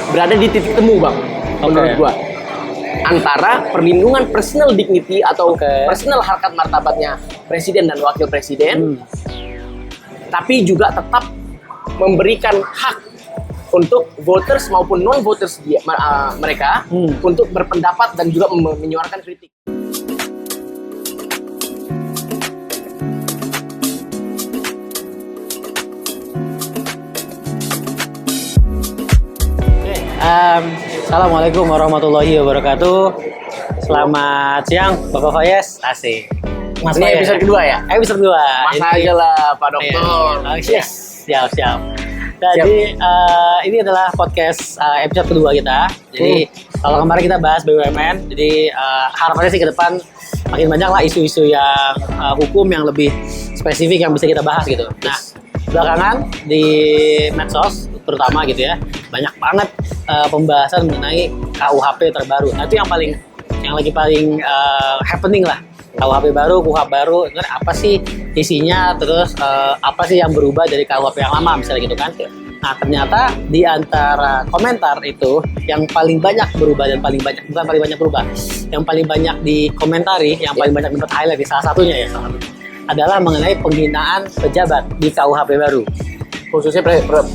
berada di titik temu bang, menurut gua, antara perlindungan personal dignity atau personal harkat martabatnya presiden dan wakil presiden, tapi juga tetap memberikan hak untuk voters maupun non voters mereka untuk berpendapat dan juga menyuarakan kritik. Assalamualaikum warahmatullahi wabarakatuh. Selamat siang Bapak Fayez. Asik. Mas ini episode kedua ya? Episode 2. Masa aja lah Pak Dokter. Yes. Siap. Jadi ini adalah podcast episode kedua kita. Jadi kalau kemarin kita bahas BUMN, jadi harapannya sih ke depan makin banyak lah isu-isu yang hukum yang lebih spesifik yang bisa kita bahas gitu. Nah, belakangan di medsos terutama gitu ya, banyak banget pembahasan mengenai KUHP terbaru. Nah itu yang lagi paling happening lah. KUHP baru, KUHP baru, apa sih isinya, terus apa sih yang berubah dari KUHP yang lama misalnya gitu kan. Nah ternyata di antara komentar itu yang paling banyak berubah dan paling banyak, bukan paling banyak berubah, yang paling banyak dikomentari, yang paling banyak dapat highlight di salah satunya adalah mengenai penghinaan pejabat di KUHP baru. Khususnya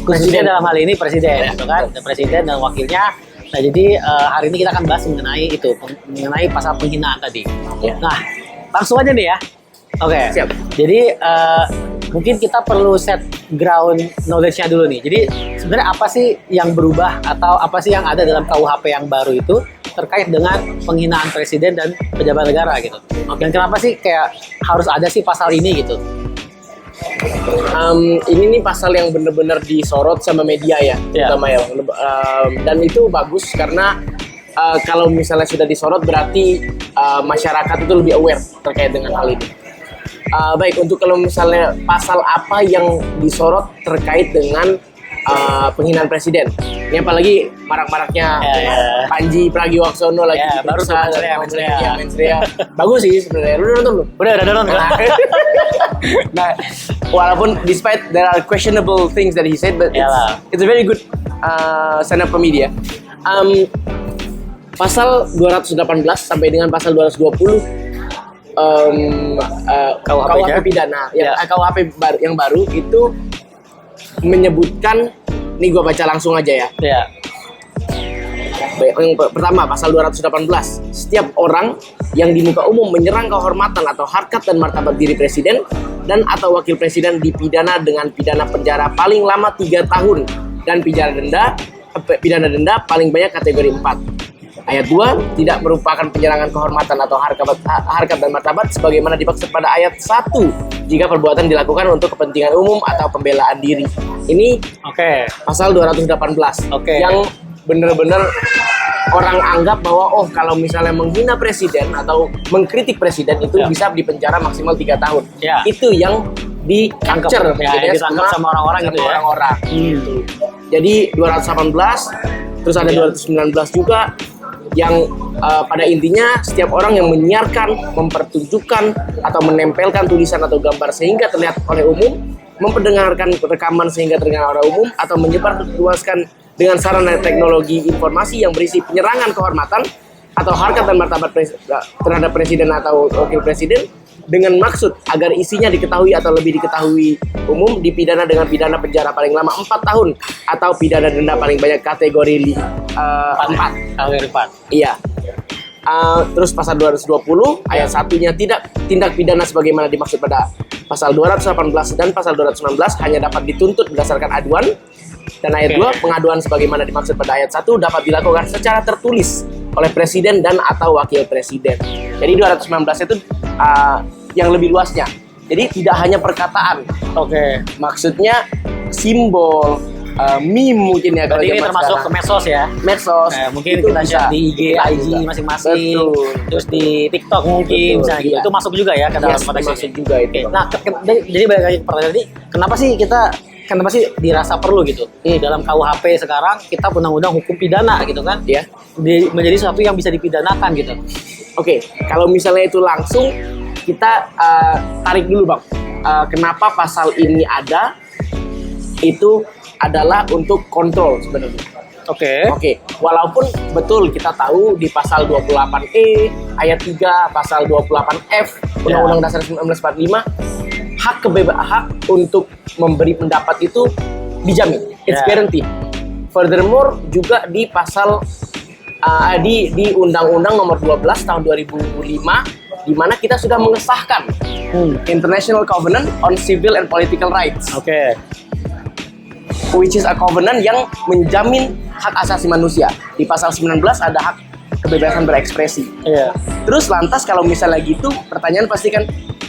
presiden dalam hal ini presiden, gitu kan, presiden dan wakilnya. Nah jadi hari ini kita akan bahas mengenai itu, mengenai pasal penghinaan tadi. Nah langsung aja nih ya. Oke. Siap. Jadi mungkin kita perlu set ground knowledge-nya dulu nih. Jadi sebenarnya apa sih yang berubah atau apa sih yang ada dalam KUHP yang baru itu terkait dengan penghinaan presiden dan pejabat negara gitu. Dan kenapa sih kayak harus ada sih pasal ini gitu? Ini nih pasal yang benar-benar disorot sama media ya, terutama ya. Dan itu bagus karena kalau misalnya sudah disorot berarti masyarakat itu lebih aware terkait dengan hal ini. Baik, untuk kalau misalnya pasal apa yang disorot terkait dengan penghinaan presiden. Ini apalagi marak-maraknya Panji Pragiwaksono lagi baru Mensrea. Bagus sih sebenarnya. Lu udah nonton belum? Udah nonton. Nah, walaupun despite there are questionable things that he said, but it's a very good stand up comedy ya. Pasal 218 sampai dengan pasal 220 KUHP pidana KUHP yang baru itu menyebutkan, nih gue baca langsung aja ya. Yang pertama, pasal 218, setiap orang yang di muka umum menyerang kehormatan atau harkat dan martabat diri presiden dan atau wakil presiden dipidana dengan pidana penjara paling lama 3 tahun dan pidana denda paling banyak kategori 4. Ayat 2, tidak merupakan penyerangan kehormatan atau harkat dan martabat sebagaimana dimaksud pada ayat 1 jika perbuatan dilakukan untuk kepentingan umum atau pembelaan diri. Ini pasal 218 yang benar-benar orang anggap bahwa kalau misalnya menghina presiden atau mengkritik presiden itu bisa dipenjara maksimal 3 tahun. Itu yang di-capture ditangkap sama orang-orang gitu ya. Gitu. Jadi 218, terus ada 219 juga yang pada intinya setiap orang yang menyiarkan, mempertunjukkan atau menempelkan tulisan atau gambar sehingga terlihat oleh umum, memperdengarkan rekaman sehingga terdengar oleh umum, atau menyebarluaskan dengan sarana teknologi informasi yang berisi penyerangan kehormatan atau harkat dan martabat terhadap presiden atau wakil presiden dengan maksud agar isinya diketahui atau lebih diketahui umum, dipidana dengan pidana penjara paling lama 4 tahun atau pidana denda paling banyak kategori 4. Iya. Terus pasal 220 ayat 1-nya tindak pidana sebagaimana dimaksud pada pasal 218 dan pasal 219 hanya dapat dituntut berdasarkan aduan, dan ayat 2 pengaduan sebagaimana dimaksud pada ayat 1 dapat dilakukan secara tertulis oleh presiden dan atau wakil presiden. Jadi 219 itu yang lebih luasnya. Jadi tidak hanya perkataan. Maksudnya simbol, meme mungkin ya. Berarti ini termasuk ke medsos ya? Medsos. Mungkin kita share di IG masing-masing. Terus di TikTok mungkin misalnya gitu. Itu masuk juga ya ke dalam konteks masuk juga itu. Nah, jadi balik lagi ke pertanyaan tadi, kenapa sih dirasa perlu gitu? Dalam KUHP sekarang kita undang-undang hukum pidana gitu kan? Menjadi sesuatu yang bisa dipidanakan gitu. Kalau misalnya itu langsung kita tarik dulu bang. Kenapa pasal ini ada? Itu adalah untuk kontrol sebenarnya. Oke. Oke, walaupun betul kita tahu di pasal 28E ayat 3, pasal 28F Undang-Undang Dasar 1945 hak untuk memberi pendapat itu dijamin, it's guaranteed. Furthermore juga di pasal di Undang-Undang Nomor 12 tahun 2005 di mana kita sudah mengesahkan International Covenant on Civil and Political Rights. Oke. Which is a covenant yang menjamin hak asasi manusia. Di pasal 19 ada hak kebebasan berekspresi. Iya. Terus lantas kalau misalnya gitu, pertanyaan pasti kan,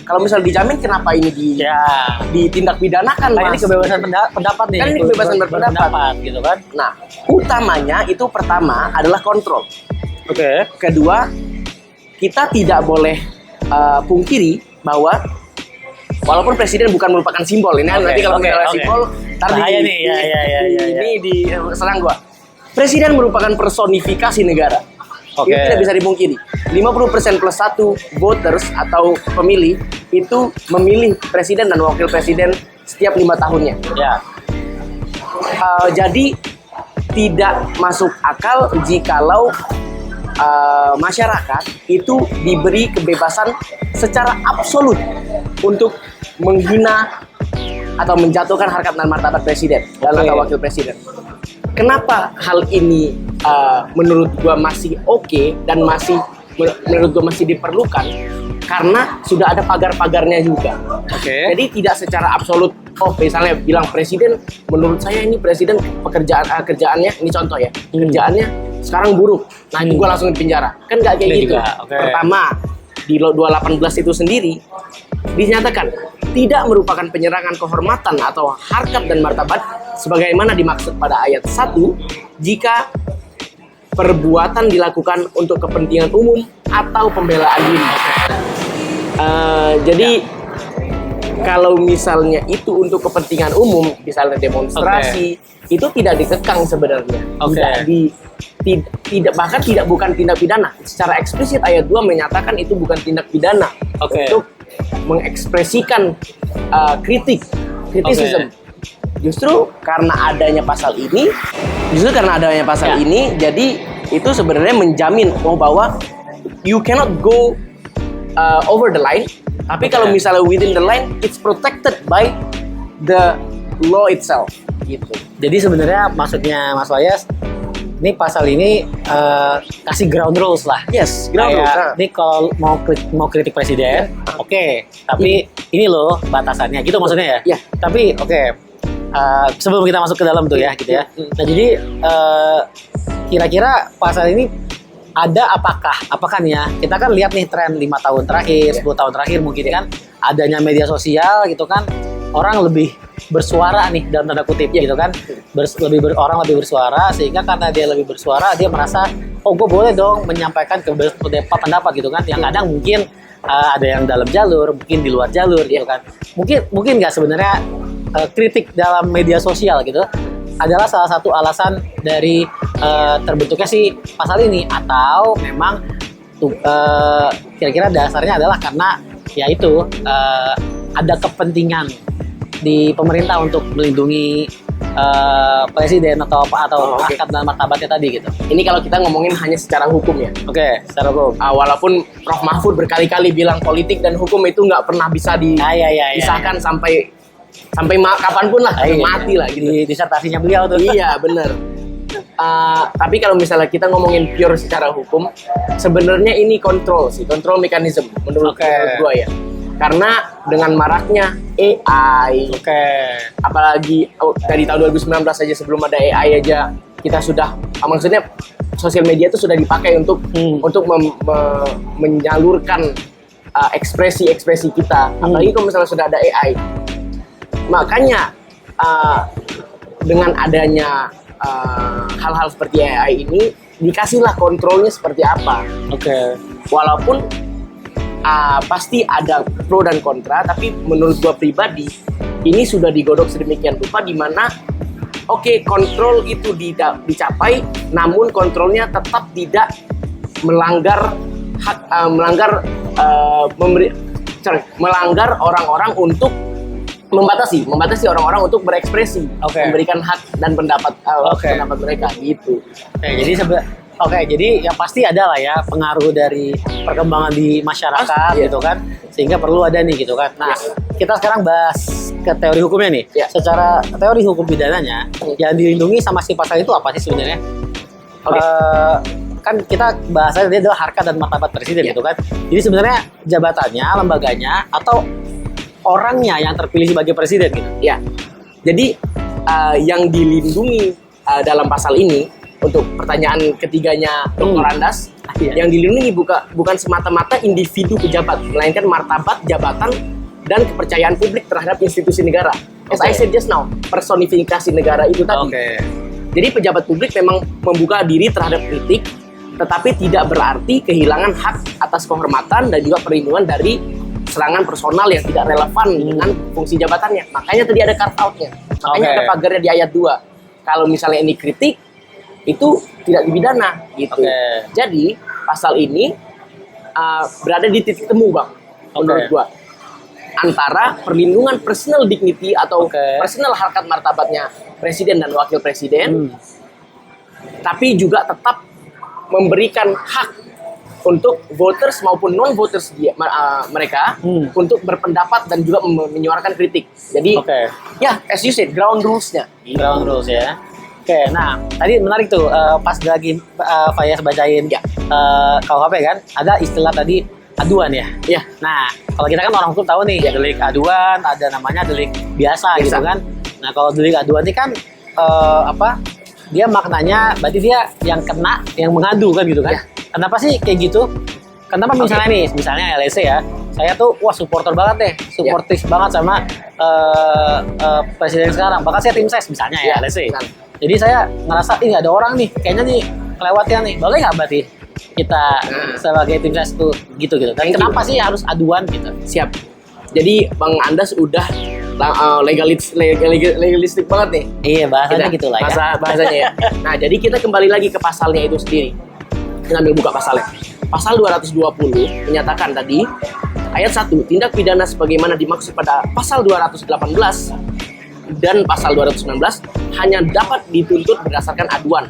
kalau misalnya dijamin kenapa ini ditindak pidanakan, Nah, ini kebebasan pendapat nih. Kan ini kebebasan berpendapat gitu kan. Nah, utamanya itu pertama adalah kontrol. Oke. Kedua, kita tidak boleh pungkiri bahwa walaupun presiden bukan merupakan simbol ini, nanti kalau misalnya simbol, bahaya nih, serang gua. Presiden merupakan personifikasi negara. Oke. Itu tidak bisa dipungkiri. 50% plus 1 voters atau pemilih itu memilih presiden dan wakil presiden setiap 5 tahunnya. Ya. Jadi tidak masuk akal jikalau masyarakat itu diberi kebebasan secara absolut untuk menghina atau menjatuhkan harkat dan martabat presiden dan atau wakil presiden. Kenapa hal ini menurut gua masih oke dan menurut gua masih diperlukan? Karena sudah ada pagar-pagarnya juga. Oke. Jadi tidak secara absolut. Oh, misalnya bilang presiden, menurut saya ini presiden kerjaannya, ini contoh ya, kerjaannya sekarang buruk. Nah, itu gua langsung di penjara. Kan nggak kayak gitu. Pertama, di 218 itu sendiri dinyatakan tidak merupakan penyerangan kehormatan atau harkat dan martabat sebagaimana dimaksud pada ayat 1 jika perbuatan dilakukan untuk kepentingan umum atau pembelaan diri. Jadi kalau misalnya itu untuk kepentingan umum, misalnya demonstrasi, itu tidak dikekang sebenarnya. Bukan tindak pidana. Secara eksplisit ayat 2 menyatakan itu bukan tindak pidana untuk mengekspresikan kritisisme. Justru karena adanya pasal ini, jadi itu sebenarnya menjamin bahwa you cannot go over the line. Tapi kalau misalnya within the line, it's protected by the law itself. Gitu. Jadi sebenarnya maksudnya Mas Wayas, ini pasal ini kasih ground rules lah. Yes, ground rules. Ini kalau mau kritik presiden, oke. Tapi ini loh batasannya, gitu maksudnya ya. Tapi sebelum kita masuk ke dalam tuh ya, gitu ya. Nah jadi kira-kira pasal ini ada apakah nih ya, kita kan lihat nih tren 5 tahun terakhir, 10 tahun terakhir mungkin kan adanya media sosial gitu kan, orang lebih bersuara nih dalam tanda kutip gitu kan, orang lebih bersuara, sehingga karena dia lebih bersuara dia merasa gue boleh dong menyampaikan pendapat gitu kan, yang kadang mungkin ada yang dalam jalur, mungkin di luar jalur gitu kan, mungkin nggak sebenarnya kritik dalam media sosial gitu adalah salah satu alasan dari terbentuknya si pasal ini, atau memang kira-kira dasarnya adalah karena yaitu ada kepentingan di pemerintah untuk melindungi presiden atau harkat dan martabatnya tadi gitu. Ini kalau kita ngomongin hanya secara hukum ya. Secara hukum. Walaupun Prof Mahfud berkali-kali bilang politik dan hukum itu nggak pernah bisa dipisahkan sampai kapanpun lah, mati lah gitu. Di disertasinya beliau tuh. Iya benar. Tapi kalau misalnya kita ngomongin pure secara hukum, sebenarnya ini kontrol mekanisme menurut gua ya. Karena dengan maraknya AI, apalagi dari tahun 2019 saja, sebelum ada AI aja kita sudah, maksudnya sosial media itu sudah dipakai untuk menyalurkan ekspresi kita. Apalagi kalau misalnya sudah ada AI. Makanya dengan adanya hal-hal seperti AI ini dikasihlah kontrolnya seperti apa. Walaupun pasti ada pro dan kontra, tapi menurut gua pribadi ini sudah digodok sedemikian rupa di mana kontrol itu dicapai, namun kontrolnya tetap tidak melanggar melanggar orang-orang untuk membatasi orang-orang untuk berekspresi, Oke. memberikan hak dan pendapat Oke. pendapat mereka gitu. Jadi ya pasti ada lah ya pengaruh dari perkembangan di masyarakat Pasti, iya. gitu kan, sehingga perlu ada nih gitu kan. Nah, kita sekarang bahas ke teori hukumnya nih. Iya. Secara teori hukum pidananya, yang dilindungi sama si pasal itu apa sih sebenarnya? Oke. Kan kita bahasanya dia adalah harkat dan martabat presiden Iya. gitu kan. Jadi sebenarnya jabatannya, lembaganya, atau orangnya yang terpilih sebagai presiden gitu. Ya, jadi yang dilindungi dalam pasal ini untuk pertanyaan ketiganya Dr. Andas, Iya. yang dilindungi bukan semata-mata individu pejabat, melainkan martabat, jabatan, dan kepercayaan publik terhadap institusi negara. As I Oke. said just now, personifikasi negara itu tadi. Oke. Jadi pejabat publik memang membuka diri terhadap kritik, tetapi tidak berarti kehilangan hak atas kehormatan dan juga perlindungan dari serangan personal yang tidak relevan dengan fungsi jabatannya. Makanya tadi ada carve out-nya. Makanya Oke. ada pagarnya di ayat 2. Kalau misalnya ini kritik, itu tidak dipidana gitu. Oke. Jadi pasal ini berada di titik temu, Bang. Menurut Oke. gua. Antara perlindungan personal dignity atau Oke. personal harkat martabatnya presiden dan wakil presiden, tapi juga tetap memberikan hak untuk voters maupun non-voters mereka untuk berpendapat dan juga menyuarakan kritik. Jadi, Oke. ya, as you said, ground rules-nya. Ground rules ya. Oke, nah tadi menarik tuh pas lagi Fayaz bacain Ya. KUHP kan, ada istilah tadi aduan ya. Ya, Nah, kalau kita kan orang hukum tahu nih, delik aduan, ada namanya delik biasa gitu Biasa. kan. Nah, kalau delik aduan ini kan dia maknanya berarti dia yang kena, yang mengadu kan gitu kan. Ya. Kenapa sih kayak gitu? Kenapa misalnya nih, misalnya LSC ya, saya tuh wah supporter banget deh, suportif banget sama presiden sekarang. Bahkan saya tim ses misalnya ya, Ya, LSC. benar. Jadi saya ngerasa ini ada orang nih, kayaknya nih kelewatnya nih. Boleh nggak berarti kita sebagai tim ses tuh gitu-gitu? Dan Thank you. kenapa sih harus aduan gitu? siap. Jadi, Bang Andas udah legalistik banget nih. Iya, bahasanya gitu lah ya. Bahasanya ya. Nah, jadi kita kembali lagi ke pasalnya itu sendiri. Kita ambil buka pasalnya. Pasal 220 menyatakan tadi, ayat 1, tindak pidana sebagaimana dimaksud pada pasal 218 dan pasal 219 hanya dapat dituntut berdasarkan aduan.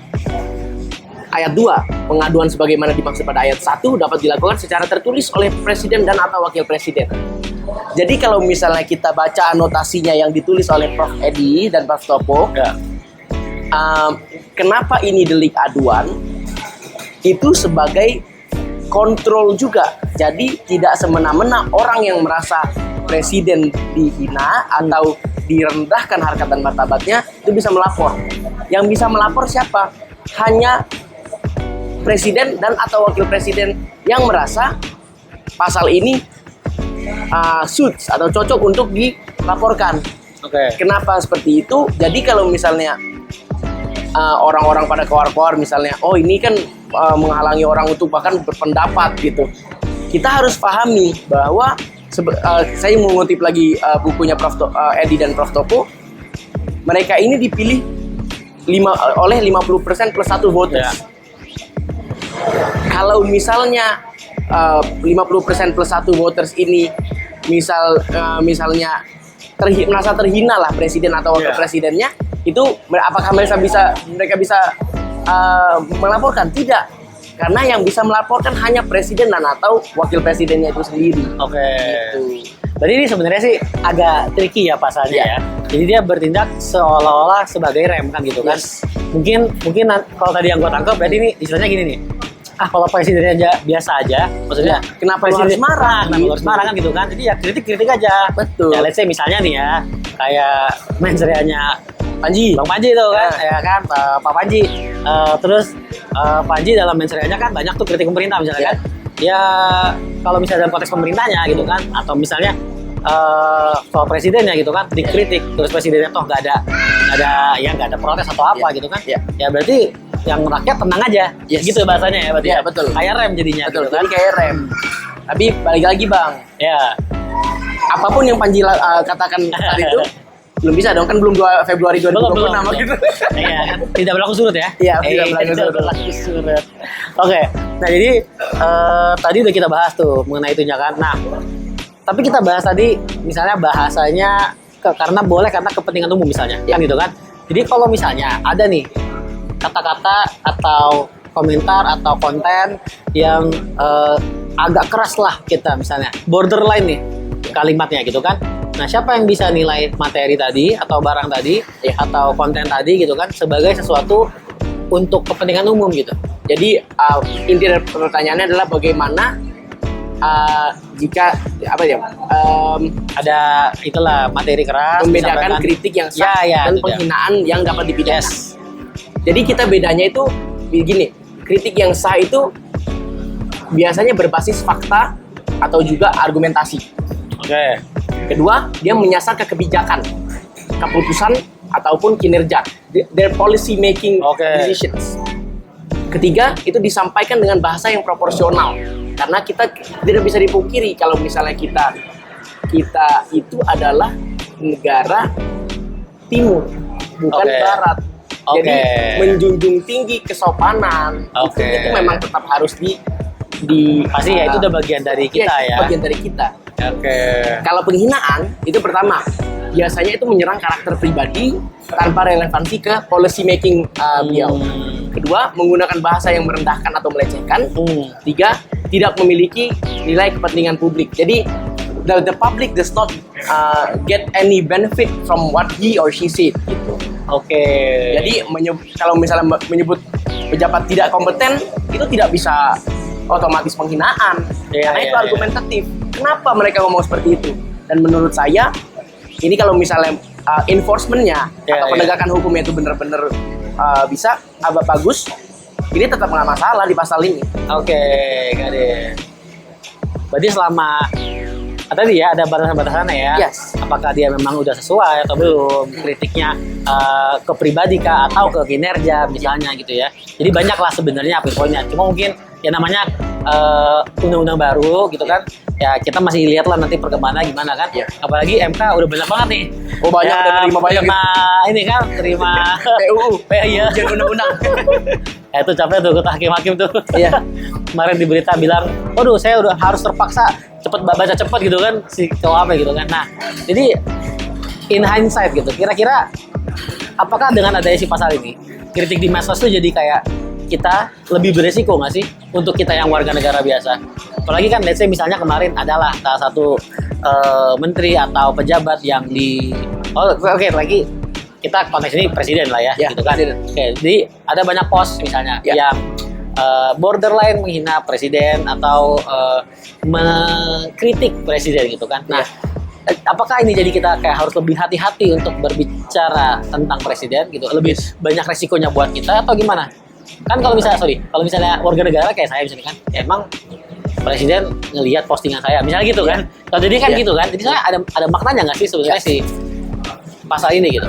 Ayat 2, pengaduan sebagaimana dimaksud pada ayat 1 dapat dilakukan secara tertulis oleh presiden dan atau wakil presiden. Jadi kalau misalnya kita baca anotasinya yang ditulis oleh Prof. Edi dan Prof. Topo, Ya. kenapa ini delik aduan? Itu sebagai kontrol juga. Jadi tidak semena-mena orang yang merasa presiden dihina atau direndahkan harkat dan martabatnya itu bisa melapor. Yang bisa melapor siapa? Hanya presiden dan atau wakil presiden yang merasa pasal ini suits atau cocok untuk dilaporkan. Oke. Kenapa seperti itu? Jadi kalau misalnya orang-orang pada keluar-keluar misalnya, oh ini kan menghalangi orang untuk bahkan berpendapat gitu. Kita harus pahami bahwa saya mengutip lagi bukunya Prof. Edi dan Prof. Topo, mereka ini dipilih oleh 50% plus 1 voters. Ya. Kalau misalnya 50% plus 1 voters ini misalnya merasa terhina lah presiden atau wakil Yeah. presidennya, itu apakah mereka bisa melaporkan? Tidak, karena yang bisa melaporkan hanya presiden dan atau wakil presidennya itu sendiri. Oke. Gitu. Berarti ini sebenarnya sih agak tricky ya pasalnya Iya. ya. Jadi dia bertindak seolah-olah sebagai rem kan gitu kan. Yes. Mungkin kalau tadi yang gua tangkap berarti ini istilahnya gini nih. Kalau presidennya aja biasa aja, maksudnya Kenapa lu harus marah? Kenapa lu harus marah kan gitu kan? Jadi ya kritik aja. Betul. Ya let's say misalnya nih ya, kayak mensreanya Panji. Bang Panji tuh kan, Nah. ya kan, Pak Panji. Terus Panji dalam mensreanya kan banyak tuh kritik pemerintah misalnya Ya. kan. Ya kalau misalnya dalam konteks pemerintahnya gitu kan, atau misalnya soal presidennya gitu kan, dikritik terus presidennya toh nggak ada protes atau apa Ya. gitu kan. Ya. Ya berarti yang rakyat tenang aja. Yes. Gitu bahasanya ya berarti. Ya, Ya, betul. Kayak rem jadinya. Betul, gitu kan. jadi kayak rem. Tapi balik lagi Bang, Ya. apapun yang Panji katakan tadi itu belum bisa dong, kan belum 2 Februari 2026 gitu. Iya, kan? Tidak berlaku surut ya? Iya, tidak berlaku surut. Oke, nah jadi tadi udah kita bahas tuh mengenai itunya kan. Nah, tapi kita bahas tadi misalnya bahasanya karena boleh karena kepentingan umum misalnya, kan gitu kan. Jadi kalau misalnya ada nih kata-kata atau komentar atau konten yang agak keras lah kita misalnya, borderline nih kalimatnya gitu kan. Nah, siapa yang bisa nilai materi tadi atau barang tadi atau konten tadi gitu kan sebagai sesuatu untuk kepentingan umum gitu. Jadi inti dari pertanyaannya adalah bagaimana jika ada itulah materi keras membedakan kritik yang sah dan penghinaan yang dapat dipidana. Jadi kita bedanya itu begini, kritik yang sah itu biasanya berbasis fakta atau juga argumentasi. Oke. Kedua, dia menyasar ke kebijakan, keputusan ataupun kinerja, their policy making decisions. Ketiga, itu disampaikan dengan bahasa yang proporsional. Karena kita tidak bisa dipungkiri kalau misalnya kita itu adalah negara timur, bukan barat. Jadi menjunjung tinggi kesopanan itu memang tetap harus pasti ya itu udah bagian dari kita ya. Bagian dari kita. Kalau penghinaan itu pertama biasanya itu menyerang karakter pribadi tanpa relevansi ke policy making beliau. Kedua, menggunakan bahasa yang merendahkan atau melecehkan. Tiga, tidak memiliki nilai kepentingan publik. Jadi the public does not get any benefit from what he or she said gitu. Jadi kalau misalnya menyebut pejabat tidak kompeten itu tidak bisa otomatis penghinaan karena itu argumentatif. Kenapa mereka ngomong seperti itu? Dan menurut saya ini kalau misalnya enforcement-nya atau penegakan hukumnya itu benar-benar bisa bagus, ini tetap nggak masalah di pasal ini. Got it. Berarti selama tadi ya ada batasan-batasannya ya. Apakah dia memang udah sesuai atau belum kritiknya ke pribadi kah atau ke kinerja misalnya gitu ya. Jadi banyak lah sebenarnya poinnya. Cuma mungkin ya namanya undang-undang baru gitu kan. Ya kita masih lihat lah nanti perkembangannya gimana kan. Apalagi MK udah banyak banget nih. Banyak udah terima banyak. Ini kan terima PUU. Iya. Undang-undang. Itu capek tuh ke hakim-hakim tuh. Kemarin di berita bilang, waduh saya udah harus terpaksa baca cepet gitu kan si KUHP gitu kan. Nah, jadi in hindsight gitu, kira-kira apakah dengan adanya si pasal ini kritik di medsos tuh jadi kayak kita lebih beresiko nggak sih untuk kita yang warga negara biasa? Apalagi kan let's say misalnya kemarin adalah salah satu menteri atau pejabat yang lagi kita konteks ini presiden lah ya gitu kan. Jadi ada banyak post misalnya yang borderline menghina presiden atau mengkritik presiden gitu kan. Nah, apakah ini jadi kita kayak harus lebih hati-hati untuk berbicara tentang presiden gitu? Lebih banyak resikonya buat kita atau gimana? Kan kalau misalnya warga negara kayak saya misalnya kan, emang presiden ngelihat postingan saya misalnya gitu kan. Kalau jadi kan gitu kan. Jadi saya ada maknanya nggak sih sebenarnya sih pasal ini gitu?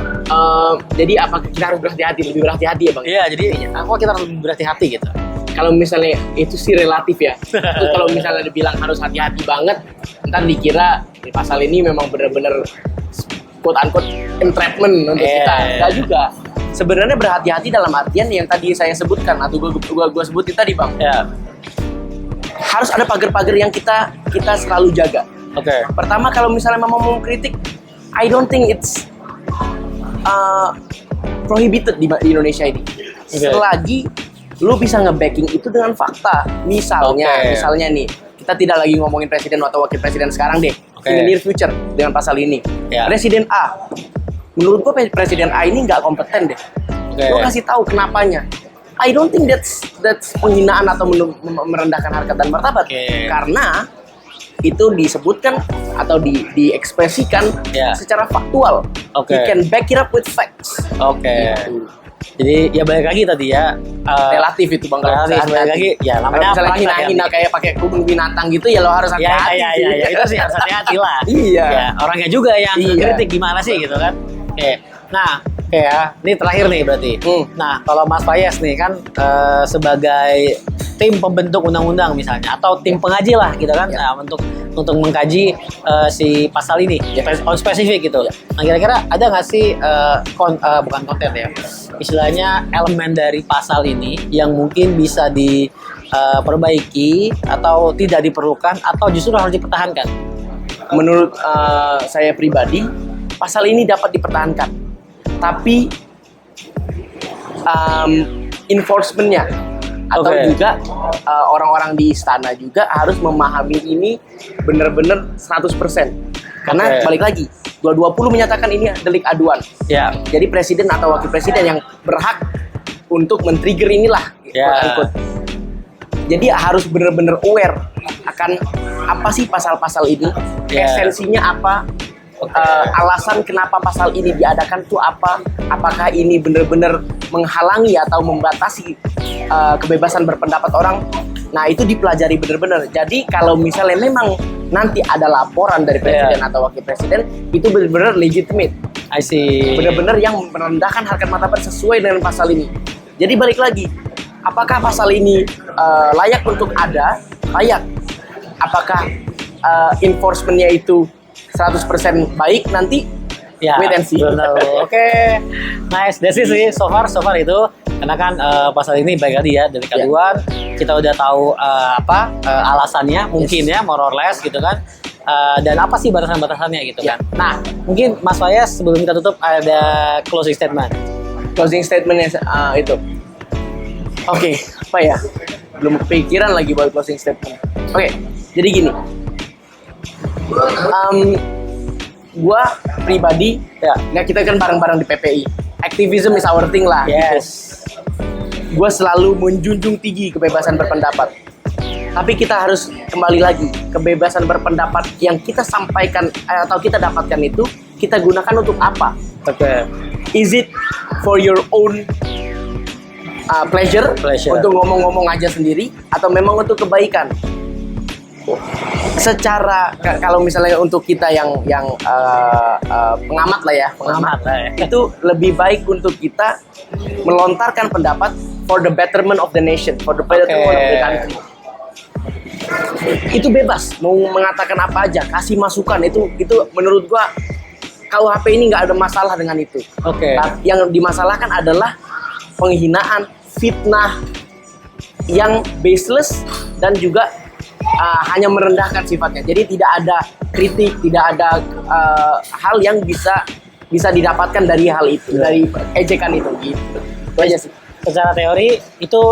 Jadi apakah kita harus lebih berhati-hati ya Bang? Iya, jadi apa kita harus lebih berhati-hati gitu? Kalau misalnya itu sih relatif ya. Kalau misalnya dibilang harus hati-hati banget, ntar dikira di pasal ini memang benar-benar quote unquote entrapment untuk kita. Enggak juga. Sebenarnya berhati-hati dalam artian yang tadi saya sebutkan atau gua sebutin tadi Bang. Harus ada pagar-pagar yang kita selalu jaga. Pertama kalau misalnya mau kritik, I don't think it's prohibited di Indonesia ini. Selagi lu bisa nge-backing itu dengan fakta. Misalnya nih, kita tidak lagi ngomongin presiden atau wakil presiden sekarang deh. In the near future dengan pasal ini. Presiden A. Menurut gua presiden A ini nggak kompeten deh. Lu kasih tahu kenapanya. I don't think that's penghinaan atau merendahkan harkat dan martabat. Karena itu disebutkan atau diekspresikan secara faktual. You can back it up with facts. Gitu. Jadi ya balik lagi tadi ya relatif itu Bang. Balik lagi ya namanya kalau misalnya hina kayak pakai kubung binatang gitu ya lo harus hati-hati. Ya itu sih harus hati-hati lah. Ya, orangnya juga yang kritik gimana sih gitu kan. Nah ini terakhir nih berarti. Nah kalau Mas Fayez nih kan sebagai tim pembentuk undang-undang misalnya atau tim pengaji lah gitu kan, nah, untuk mengkaji si pasal ini on spesifik gitu. Nah kira-kira ada nggak sih bukan konten ya, istilahnya elemen dari pasal ini yang mungkin bisa diperbaiki atau tidak diperlukan atau justru harus dipertahankan? Menurut saya pribadi pasal ini dapat dipertahankan. Tapi enforcement-nya atau Oke. juga orang-orang di istana juga harus memahami ini benar-benar 100%. Karena Oke. balik lagi, 220 menyatakan ini delik aduan. Ya. Jadi presiden atau wakil presiden yang berhak untuk men-trigger inilah. Ya. quote-unquote. Jadi harus benar-benar aware akan apa sih pasal-pasal ini, Ya. esensinya apa, alasan kenapa pasal ini diadakan tuh apa, apakah ini benar-benar menghalangi atau membatasi kebebasan berpendapat orang. Nah itu dipelajari benar-benar. Jadi kalau misalnya memang nanti ada laporan dari presiden atau wakil presiden, itu benar-benar legitimate, I see. benar-benar yang merendahkan harkat martabat sesuai dengan pasal ini. Jadi balik lagi, apakah pasal ini layak untuk ada? Layak. Apakah enforcement-nya itu 100% baik nanti? Ya, Wait and see. benar. Oke, nice. That's it sih. So far itu. Karena kan pasal ini baik tadi ya dari aduan. Kita udah tahu alasannya, mungkin ya, more or less gitu kan. Dan apa sih batasan-batasannya gitu kan. Nah, mungkin Mas Fayas sebelum kita tutup ada closing statement. Closing statement-nya itu. Oke, apa ya? Belum kepikiran lagi buat closing statement. Oke, jadi gini. Gua pribadi, kita kan bareng-bareng di PPI. Activism is our thing lah. Yes. Gue selalu menjunjung tinggi kebebasan berpendapat. Tapi kita harus kembali lagi, kebebasan berpendapat yang kita sampaikan atau kita dapatkan itu kita gunakan untuk apa? Oke. Is it for your own pleasure, untuk ngomong-ngomong aja sendiri, atau memang untuk kebaikan? Secara kalau misalnya untuk kita yang pengamat lah ya, itu lebih baik untuk kita melontarkan pendapat for the betterment of the nation, for the betterment of the country. Itu bebas mau mengatakan apa aja, kasih masukan, itu menurut gua KUHP ini nggak ada masalah dengan itu. Yang dimasalahkan adalah penghinaan, fitnah yang baseless dan juga hanya merendahkan sifatnya. Jadi tidak ada kritik, tidak ada hal yang bisa didapatkan dari hal itu, dari ejekan itu gitu. Itu aja sih. Secara teori itu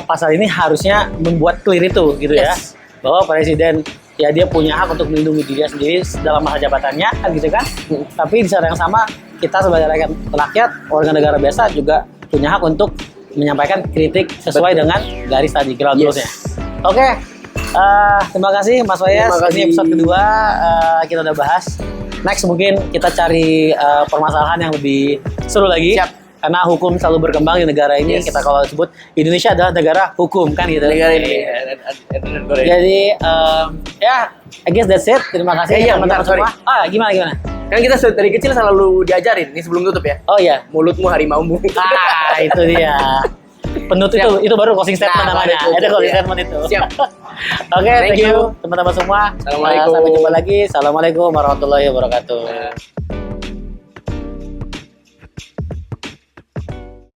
pasal ini harusnya membuat clear itu gitu ya. Bahwa presiden ya dia punya hak untuk melindungi diri sendiri dalam masa jabatannya kan gitu kan. Tapi di saat yang sama kita sebagai rakyat warga negara biasa juga punya hak untuk menyampaikan kritik sesuai dengan garis tadi ground rules-nya. Oke. Terima kasih Mas Fayas. Ini episode kedua kita udah bahas. Next mungkin kita cari permasalahan yang lebih seru lagi. Karena hukum selalu berkembang di negara ini. Kita kalau sebut Indonesia adalah negara hukum kan gitu. Negara ini. Jadi ya, I guess that's it. Terima kasih teman-teman semua. Gimana? Kan kita dari kecil selalu diajarin. Ini sebelum tutup ya. Oh iya. Mulutmu harimaumu. Itu dia. Penutup itu baru closing statement namanya. Itu closing statement itu. Siap. Oke, thank you teman-teman semua. Assalamualaikum. Sampai jumpa lagi. Assalamualaikum warahmatullahi wabarakatuh.